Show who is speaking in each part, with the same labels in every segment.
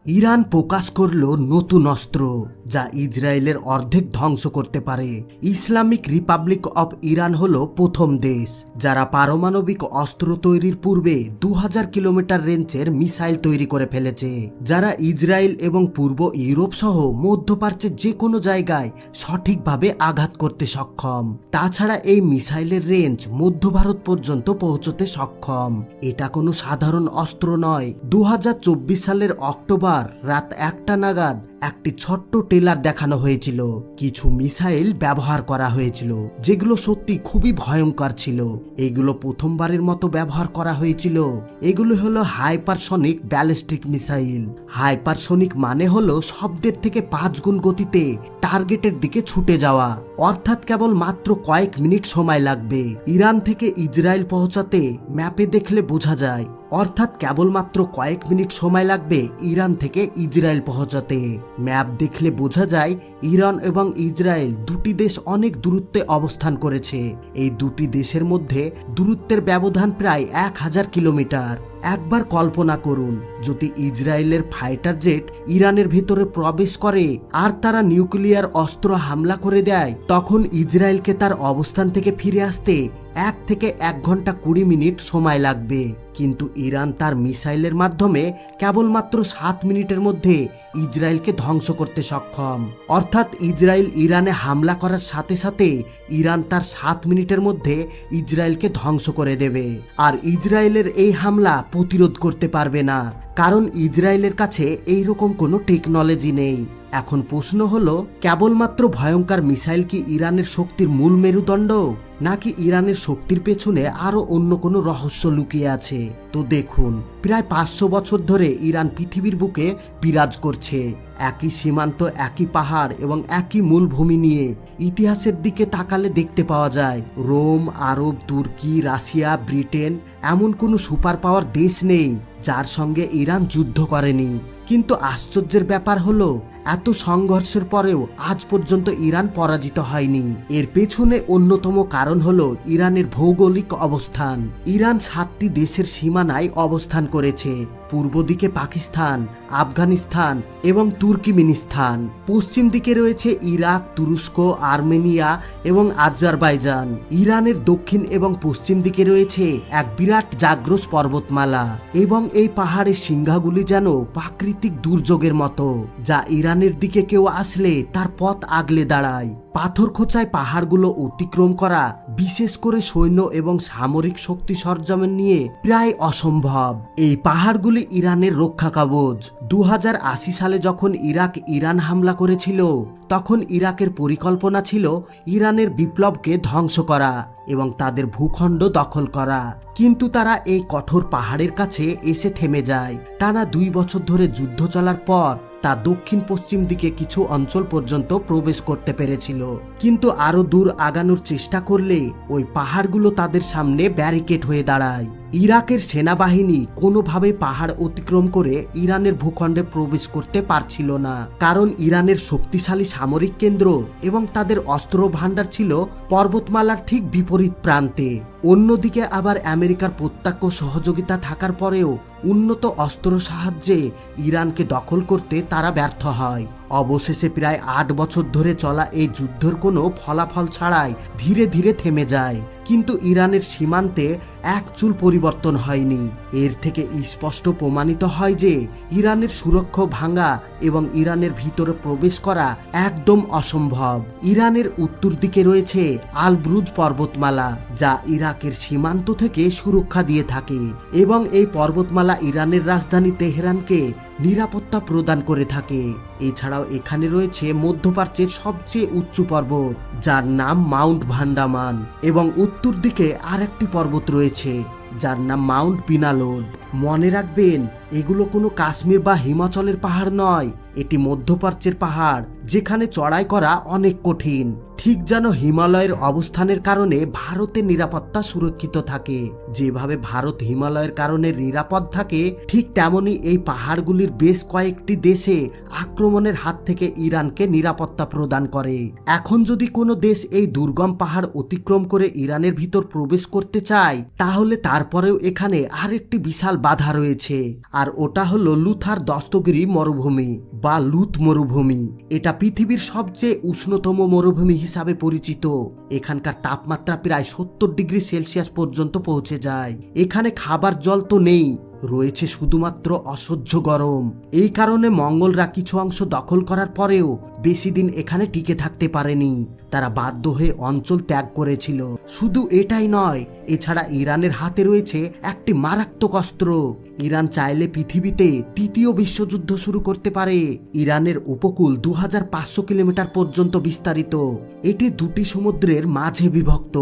Speaker 1: Iran প্রকাশ করল নতুন অস্ত্র যা ইসরায়েলের অর্ধেক ধ্বংস করতে পারে। ইসলামিক রিপাবলিক অব ইরান হলো প্রথম দেশ যারা পারমাণবিক অস্ত্র তৈরির পূর্বে 2000 কিলোমিটার রেঞ্জের মিসাইল তৈরি করে ফেলেছে, যারা ইসরায়েল এবং পূর্ব ইউরোপ সহ মধ্যপ্রাচ্যের যে কোনো জায়গায় সঠিকভাবে আঘাত করতে সক্ষম। তাছাড়া এই মিসাইলের রেঞ্জ মধ্য ভারত পর্যন্ত পৌঁছতে সক্ষম। এটা কোনো সাধারণ অস্ত্র নয়। 2024 সালের অক্টোবর রাত 1টা নাগাদ একটি ছোট্ট ট্রেলার দেখানো হয়েছিল। কিছু মিসাইল ব্যবহার করা হয়েছিল যেগুলো সত্যি খুবই ভয়ঙ্কর ছিল। এগুলো প্রথমবারের মতো ব্যবহার করা হয়েছিল। এগুলো হলো হাইপারসনিক ব্যালিস্টিক মিসাইল। হাইপারসনিক মানে হলো শব্দের থেকে 5 গুণ গতিতে টার্গেটের দিকে ছুটে যাওয়া, অর্থাৎ কেবল মাত্র কয়েক মিনিট সময় লাগবে ইরান থেকে ইসরায়েল পৌঁছাতে। ম্যাপে দেখলে বোঝা যায়, অর্থাৎ কেবলমাত্র কয়েক মিনিট সময় লাগবে ইরান থেকে ইসরায়েল পৌঁছাতে। ম্যাপ দেখলে বোঝা যায় ইরান এবং ইসরায়েল দুটি দেশ অনেক দূরত্বে অবস্থান করেছে। এই দুটি দেশের মধ্যে দূরত্বের ব্যবধান প্রায় 1000 কিলোমিটার। একবার কল্পনা করুন, যদি ইসরায়েলের ফাইটার জেট ইরানের ভেতরে প্রবেশ করে আর তারা নিউক্লিয়ার অস্ত্র হামলা করে দেয়, তখন ইসরায়েলকে তার অবস্থান থেকে ফিরে আসতে 1 থেকে 1 ঘন্টা 20 মিনিট সময় লাগবে। কিন্তু ইরান তার মিসাইলের মাধ্যমে কেবলমাত্র 7 মিনিটের মধ্যে ইসরায়েলকে ধ্বংস করতে সক্ষম। অর্থাৎ ইসরায়েল ইরানে হামলা করার সাথে সাথে ইরান তার 7 মিনিটের মধ্যে ইসরায়েলকে ধ্বংস করে দেবে। আর ইসরায়েলের এই হামলা প্রতিরোধ করতে পারবে না, কারণ ইসরায়েলের কাছে এইরকম কোনো টেকনোলজি নেই। এখন প্রশ্ন হলো, কেবলমাত্র ভয়ঙ্কর মিসাইল কি ইরানের শক্তির মূল মেরুদণ্ড, নাকি ইরানের শক্তির পেছনে আরো অন্য কোনো রহস্য লুকিয়ে আছে? তো দেখুন, প্রায় 500 বছর ধরে ইরান পৃথিবীর বুকে বিরাজ করছে। একই সীমান্ত, একই পাহাড় এবং একই মূলভূমি নিয়ে। ইতিহাসের দিকে তাকালে দেখতে পাওয়া যায় রোম, আরব, তুর্কি, রাশিয়া, ব্রিটেন, এমন কোনো সুপার পাওয়ার দেশ নেই যার সঙ্গে ইরান যুদ্ধ করেনি। কিন্তু আশ্চর্যের ব্যাপার হলো, এত সংঘর্ষের পরেও আজ পর্যন্ত ইরান পরাজিত হয়নি। এর পেছনে অন্যতম কারণ হলো ইরানের ভৌগোলিক অবস্থান। ইরান 7টি দেশের সীমানায় অবস্থান করেছে। পূর্ব দিকে পাকিস্তান, আফগানিস্তান এবং তুর্কিমেনিস্তান। পশ্চিম দিকে রয়েছে ইরাক, তুরস্ক, আর্মেনিয়া এবং আজারবাইজান। ইরানের দক্ষিণ এবং পশ্চিম দিকে রয়েছে এক বিরাট জাগ্রস পর্বতমালা, এবং এই পাহাড়ের সিংহাগুলি যেন প্রাকৃতিক দুর্যোগের মতো, যা ইরানের দিকে কেউ আসলে তার পথ আগলে দাঁড়ায়। পাথর খোঁচায় পাহাড়গুলো অতিক্রম করা, বিশেষ করে সৈন্য এবং সামরিক শক্তি সরঞ্জাম নিয়ে, প্রায় অসম্ভব। এই পাহাড়গুলি ইরানের রক্ষা কবচ। 2080 সালে যখন ইরান হামলা করেছিল, তখন ইরাকের পরিকল্পনা ছিল ইরানের বিপ্লবকে ধ্বংস করা এবং তাদের ভূখণ্ড দখল করা। কিন্তু তারা এই কঠোর পাহাড়ের কাছে এসে থেমে যায়। টানা 2 বছর ধরে যুদ্ধ চলার পর তা দক্ষিণ পশ্চিম দিকে কিছু অঞ্চল পর্যন্ত প্রবেশ করতে পেরেছিল। কিন্তু আরো দূর আগানোর চেষ্টা করলে ওই পাহাড়গুলো তাদের সামনে ব্যারিকেড হয়ে দাঁড়ায়। ইরাকের সেনাবাহিনী কোনোভাবে পাহাড় অতিক্রম করে ইরানের ভূখণ্ডে প্রবেশ করতে পারছিল না, কারণ ইরানের শক্তিশালী সামরিক কেন্দ্র এবং তাদের অস্ত্র ভান্ডার ছিল পর্বতমালার ঠিক বিপরীত প্রান্তে। অন্যদিকে আবার আমেরিকার প্রত্যক্ষ সহযোগিতা থাকার পরেও উন্নত অস্ত্র সাহায্যে ইরানকে দখল করতে তারা ব্যর্থ হয়। অবশেষে প্রায় 8 বছর ধরে চলা এই যুদ্ধের কোনো ফলাফল ছাড়াই ধীরে ধীরে থেমে যায়। কিন্তু ইরানের সীমান্তে এক চুল পরিবর্তন হয়নি। এর থেকে স্পষ্ট প্রমাণিত হয় যে ইরানের সুরক্ষা ভাঙা এবং ইরানের ভিতরে প্রবেশ করা একদম অসম্ভব। ইরানের উত্তর দিকে রয়েছে আলব্রুজ পর্বতমালা, যা ইরাকের সীমান্ত থেকে সুরক্ষা দিয়ে থাকে, এবং এই পর্বতমালা ইরানের রাজধানী তেহরানকে নিরাপত্তা প্রদান করে থাকে। এছাড়াও এখানে রয়েছে মধ্যপ্রাচ্যের সবচেয়ে উঁচু পর্বত, যার নাম মাউন্ট ভান্ডামান, এবং উত্তর দিকে আর একটি পর্বত রয়েছে যার নাম মাউন্ট পিনালোড। মনে রাখবেন, এগুলো কোনো কাশ্মীর বা হিমাচলের পাহাড় নয়, এটি মধ্যপ্রাচ্যের পাহাড়, যেখানে চড়াই করা অনেক কঠিন। ঠিক যেন হিমালয়ের অবস্থানের কারণে ভারতের নিরাপত্তা সুরক্ষিত থাকে। যেভাবে ভারত হিমালয়ের কারণে নিরাপদ থাকে, ঠিক তেমনি এই পাহাড়গুলির বেশ কয়েকটি দেশে আক্রমণের হাত থেকে ইরানকে নিরাপত্তা প্রদান করে। এখন যদি কোনো দেশ এই দুর্গম পাহাড় অতিক্রম করে ইরানের ভিতর প্রবেশ করতে চায়, তাহলে তারপরেও এখানে আরেকটি বিশাল বাধা রয়েছে, আর ওটা হলো লুথার দস্তগিরি মরুভূমি বা লুত মরুভূমি। এটা পৃথিবীর সবচেয়ে উষ্ণতম মরুভূমি হিসাবে পরিচিত। এখানকার তাপমাত্রা প্রায় 70 ডিগ্রি সেলসিয়াস পর্যন্ত পৌঁছে যায়। এখানে খাবার জল তো নেই, রয়েছে শুধুমাত্র অসহ্য গরম। এই কারণে মঙ্গলরা কিছু অংশ দখল করার পরেও বেশি দিন এখানে টিকে থাকতে পারেনি। তারা বাধ্য হয়ে অঞ্চল ত্যাগ করেছিল। শুধু এটাই নয়, এছাড়া ইরানের হাতে রয়েছে একটি মারাত্মক অস্ত্র। ইরান চাইলে পৃথিবীতে তৃতীয় বিশ্বযুদ্ধ শুরু করতে পারে। ইরানের উপকূল 2500 কিলোমিটার পর্যন্ত বিস্তারিত। এটি দুটি সমুদ্রের মাঝে বিভক্ত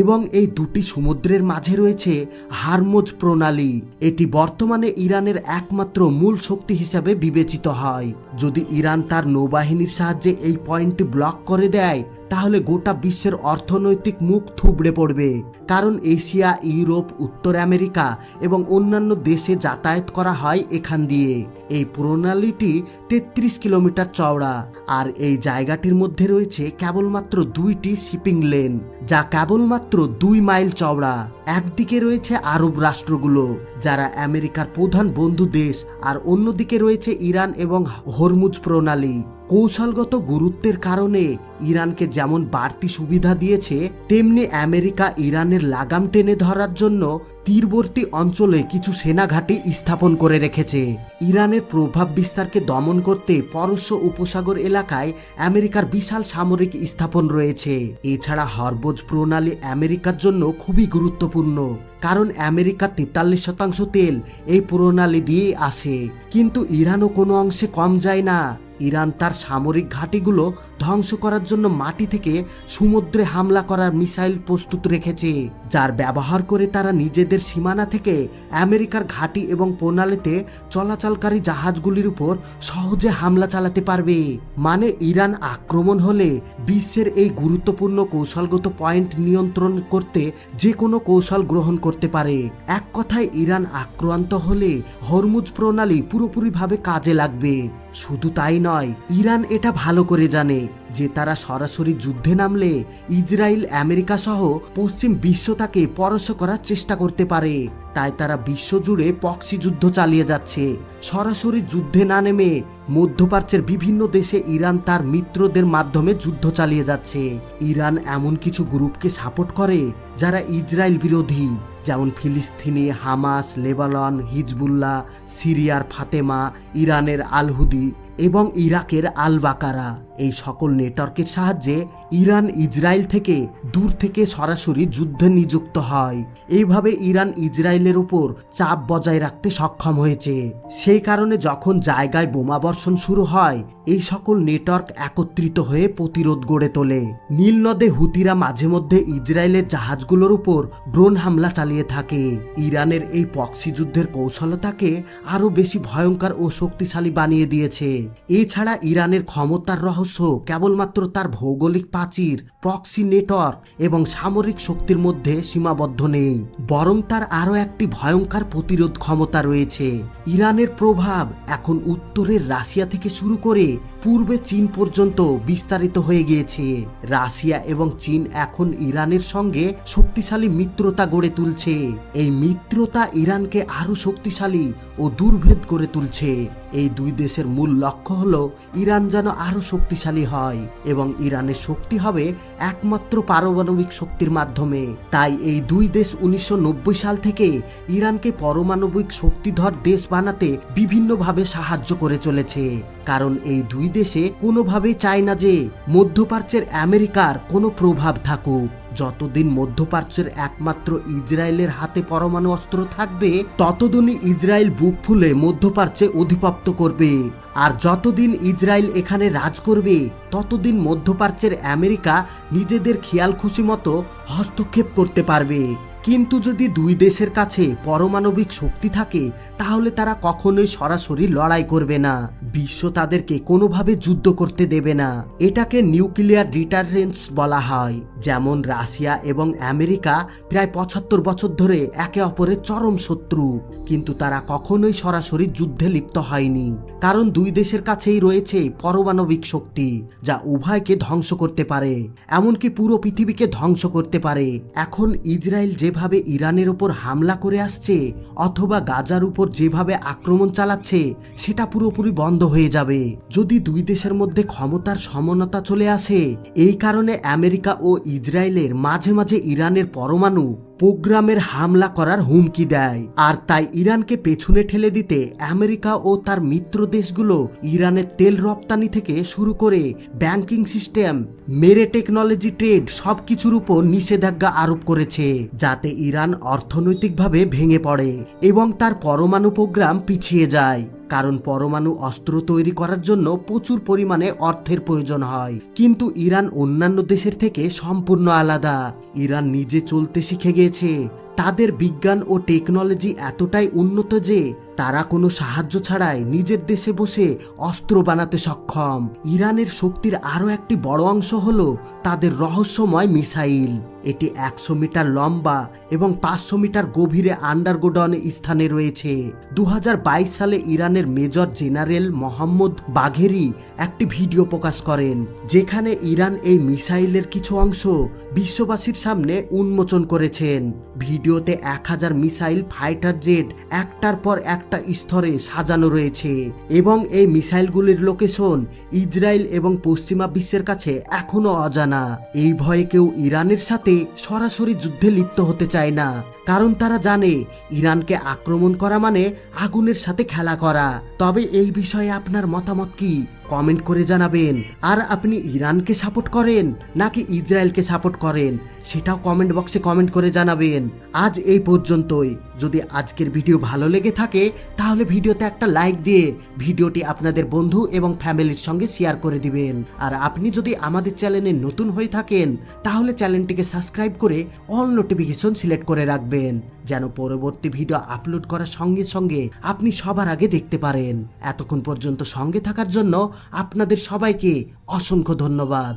Speaker 1: এবং এই দুটি সমুদ্রের মাঝে রয়েছে হারমোজ প্রণালী। এটি বর্তমানে ইরানের একমাত্র মূল শক্তি হিসাবে বিবেচিত হয়। যদি ইরান তার নৌবাহিনীর সাহায্যে এই পয়েন্টটি ব্লক করে দেয়, তাহলে গোটা বিশ্বের অর্থনৈতিক মুখ থুবড়ে পড়বে। কারণ এশিয়া, ইউরোপ, উত্তর আমেরিকা এবং অন্যান্য দেশে যাতায়াত করা হয় এখান দিয়ে। এই প্রণালীটি 33 কিলোমিটার চওড়া, আর এই জায়গাটির মধ্যে রয়েছে কেবলমাত্র 2টি শিপিং লেন, যা কেবলমাত্র 2 মাইল চওড়া। একদিকে রয়েছে আরব রাষ্ট্রগুলো, যারা আমেরিকার প্রধান বন্ধু দেশ, আর অন্যদিকে রয়েছে ইরান এবং হরমুজ প্রণালী। কৌশলগত গুরুত্বের কারণে ইরানকে যেমন বাড়তি সুবিধা দিয়েছে, তেমনি আমেরিকা ইরানের লাগাম টেনে ধরার জন্য তীরবর্তী অঞ্চলে কিছু সেনাঘাঁটি স্থাপন করে রেখেছে। ইরানের প্রভাব বিস্তারকে দমন করতে পারস্য উপসাগর এলাকায় আমেরিকার বিশাল সামরিক স্থাপন রয়েছে। এছাড়া হরমুজ প্রণালী আমেরিকার জন্য খুবই গুরুত্বপূর্ণ, কারণ আমেরিকার 43% তেল এই প্রণালী দিয়ে আসে। কিন্তু ইরানও কোনো অংশে কম যায় না। ইরান তার সামরিক ঘাঁটিগুলো ধ্বংস করার জন্য মাটি থেকে সমুদ্রে হামলা করার মিসাইল প্রস্তুত রেখেছে, যার ব্যবহার করে তারা নিজেদের সীমানা থেকে আমেরিকার ঘাঁটি এবং প্রণালীতে চলাচলকারী জাহাজগুলির উপর সহজে হামলা চালাতে পারবে। মানে ইরান আক্রমণ হলে বিশ্বের এই গুরুত্বপূর্ণ কৌশলগত পয়েন্ট নিয়ন্ত্রণ করতে যে কোনো কৌশল গ্রহণ করতে পারে। এক কথায় ইরান আক্রান্ত হলে হরমুজ প্রণালী পুরোপুরিভাবে কাজে লাগবে। শুধু তাই নয়, ইরান এটা ভালো করে জানে যে তারা সরাসরি যুদ্ধে নামলে ইসরায়েল, আমেরিকা সহ পশ্চিম বিশ্ব তাকে পরাস্ত করার চেষ্টা করতে পারে। তাই তারা বিশ্বজুড়ে প্রক্সি যুদ্ধ চালিয়ে যাচ্ছে। সরাসরি যুদ্ধে না নেমে মধ্যপ্রাচ্যের বিভিন্ন দেশে ইরান তার মিত্রদের মাধ্যমে যুদ্ধ চালিয়ে যাচ্ছে। ইরান এমন কিছু গ্রুপকে সাপোর্ট করে যারা ইসরায়েল বিরোধী, যেমন ফিলিস্তিনি, হামাস, লেবানন, হিজবুল্লাহ, সিরিয়ার ফাতেমা, ইরানের আল হুদি এবং ইরাকের আল বাকারা। এই সকল নেটওয়ার্কের সাহায্যে ইরান ইসরায়েল থেকে দূর থেকে সরাসরি যুদ্ধে নিযুক্ত হয়। এইভাবে ইরান ইসরায়েলের উপর চাপ বজায় রাখতে সক্ষম হয়েছে। সেই কারণে যখন জায়গায় বোমাবর্ষণ শুরু হয়, এই সকল নেটওয়ার্ক একত্রিত হয়ে প্রতিরোধ গড়ে তোলে। নীল নদে হুতিরা মাঝে মধ্যে ইসরায়েলের জাহাজগুলোর উপর ড্রোন হামলা চালিয়ে থাকে। ইরানের এই প্রক্সি যুদ্ধের কৌশলতাকে আরও বেশি ভয়ঙ্কর ও শক্তিশালী বানিয়ে দিয়েছে। এছাড়া ইরানের ক্ষমতার রহস্য কেবলমাত্র তার ভৌগোলিক প্রাচীর, প্রক্সি নেটওয়ার্ক এবং সামরিক শক্তির মধ্যে সীমাবদ্ধ নেই, বরং তার আরও একটি ভয়ঙ্কর প্রতিরোধ ক্ষমতা রয়েছে। ইরানের প্রভাব এখন উত্তরের রাশিয়া থেকে শুরু করে পূর্বে চীন পর্যন্ত বিস্তারিত হয়ে গিয়েছে। রাশিয়া এবং চীন এখন ইরানের সঙ্গে শক্তিশালী মিত্রতা গড়ে তুলছে। এই মিত্রতা ইরানকে আরও শক্তিশালী ও দুর্ভেদ করে তুলছে। এই দুই দেশের মূল লক্ষ্য হলো ইরান যেন আরও শক্তিশালী হয় এবং ইরানের শক্তি হবে একমাত্র পারমাণবিক শক্তির মাধ্যমে। তাই এই দুই দেশ 1990 সাল থেকে ইরানকে পারমাণবিক শক্তিধর দেশ বানাতে বিভিন্নভাবে সাহায্য করে চলেছে। কারণ এই দুই দেশে কোনোভাবেই চায় না যে মধ্যপ্রাচ্যের আমেরিকার কোনো প্রভাব থাকুক। যতদিন মধ্যপ্রাচ্যের একমাত্র ইসরায়েলের হাতে পরমাণু অস্ত্র থাকবে, ততদিনই ইসরায়েল বুক ফুলে মধ্যপ্রাচ্যে অধিপত্য করবে। আর যতদিন ইসরায়েল এখানে রাজ করবে, ততদিন মধ্যপ্রাচ্যের আমেরিকা নিজেদের খেয়াল খুশি মতো হস্তক্ষেপ করতে পারবে। কিন্তু যদি দুই দেশের কাছে পারমাণবিক শক্তি থাকে, তাহলে তারা কখনোই সরাসরি লড়াই করবে না। বিশ্ব তাদেরকে কোনোভাবে যুদ্ধ করতে দেবে না। এটাকে নিউক্লিয়ার ডিটারেন্স বলা হয়। যেমন রাশিয়া এবং আমেরিকা প্রায় ৭৫ বছর ধরে একে অপরের চরম শত্রু, কিন্তু তারা কখনোই সরাসরি যুদ্ধে লিপ্ত হয়নি, কারণ দুই দেশের কাছেই রয়েছে পারমাণবিক শক্তি যা উভয়কে ধ্বংস করতে পারে, এমনকি পুরো পৃথিবীকে ধ্বংস করতে পারে। এখন ইসরায়েল যেভাবে ইরানের উপর হামলা করে আসছে অথবা গাজার উপর যেভাবে আক্রমণ চালাচ্ছে সেটা পুরোপুরি বন্ধ হয়ে যাবে যদি দুই দেশের মধ্যে ক্ষমতার সমানতা চলে আসে। এই কারণে আমেরিকা ও ইসরায়েলের মাঝে মাঝে ইরানের পরমাণু প্রোগ্রামের হামলা করার হুমকি দেয়। আর তাই ইরানকে পেছনে ঠেলে দিতে আমেরিকা ও তার মিত্র দেশগুলো ইরানের তেল রপ্তানি থেকে শুরু করে ব্যাংকিং সিস্টেম, মেরে টেকনোলজি, ট্রেড সবকিছুর উপর নিষেধাজ্ঞা আরোপ করেছে, যাতে ইরান অর্থনৈতিকভাবে ভেঙে পড়ে এবং তার পরমাণু প্রোগ্রাম পিছিয়ে যায়। কারণ পরমাণু অস্ত্র তৈরি করার জন্য প্রচুর পরিমাণে অর্থের প্রয়োজন হয়, কিন্তু ইরান অন্যান্য দেশের থেকে সম্পূর্ণ আলাদা। ইরান নিজে চলতে শিখে গিয়েছে। তাদের বিজ্ঞান ও টেকনোলজি এতটাই উন্নত যে তারা কোনো সাহায্য ছাড়াই নিজের দেশে বসে অস্ত্র বানাতে সক্ষম। ইরানের শক্তির আরও একটি বড় অংশ হলো তাদের রহস্যময় মিসাইল। এটি ১০০ মিটার লম্বা এবং ৫০০ মিটার গভীরে আন্ডারগ্রাউন্ড স্থানে রয়েছে। ২০২২ সালে ইরানের মেজর জেনারেল মোহাম্মদ বাঘেরি একটি ভিডিও প্রকাশ করেন, যেখানে ইরান এই মিসাইলের কিছু অংশ বিশ্ববাসীর সামনে উন্মোচন করেছেন। ভিডিওতে ১০০০ মিসাইল ফাইটার জেট একটার পর একটা স্তরে সাজানো রয়েছে এবং এই মিসাইলগুলির লোকেশন ইসরায়েল এবং পশ্চিমা বিশ্বের কাছে এখনো অজানা। এই ভয়ে কেউ ইরানের সাথে সরাসরি যুদ্ধে লিপ্ত হতে চায় না, কারণ তারা জানে ইরানকে আক্রমণ করা মানে আগুনের সাথে খেলা করা। তবে এই বিষয়ে আপনার মতামত কি? কমেন্ট করে জানাবেন। আর আপনি ইরানকে সাপোর্ট করেন নাকি ইসরায়েলকে সাপোর্ট করেন সেটাও কমেন্ট বক্সে কমেন্ট করে জানাবেন। আজ এই পর্যন্তই। যদি আজকের ভিডিও ভালো লেগে থাকে তাহলে ভিডিওতে একটা লাইক দিয়ে ভিডিওটি আপনাদের বন্ধু এবং ফ্যামিলির সঙ্গে শেয়ার করে দিবেন। আর আপনি যদি আমাদের চ্যানেলে নতুন হয়ে থাকেন তাহলে চ্যানেলটিকে সাবস্ক্রাইব করে অল নোটিফিকেশন সিলেক্ট করে রাখবেন, যেন পরবর্তী ভিডিও আপলোড করার সঙ্গে সঙ্গে আপনি সবার আগে দেখতে পারেন। এতক্ষণ পর্যন্ত সঙ্গে থাকার জন্য আপনাদের সবাইকে অসংখ্য ধন্যবাদ।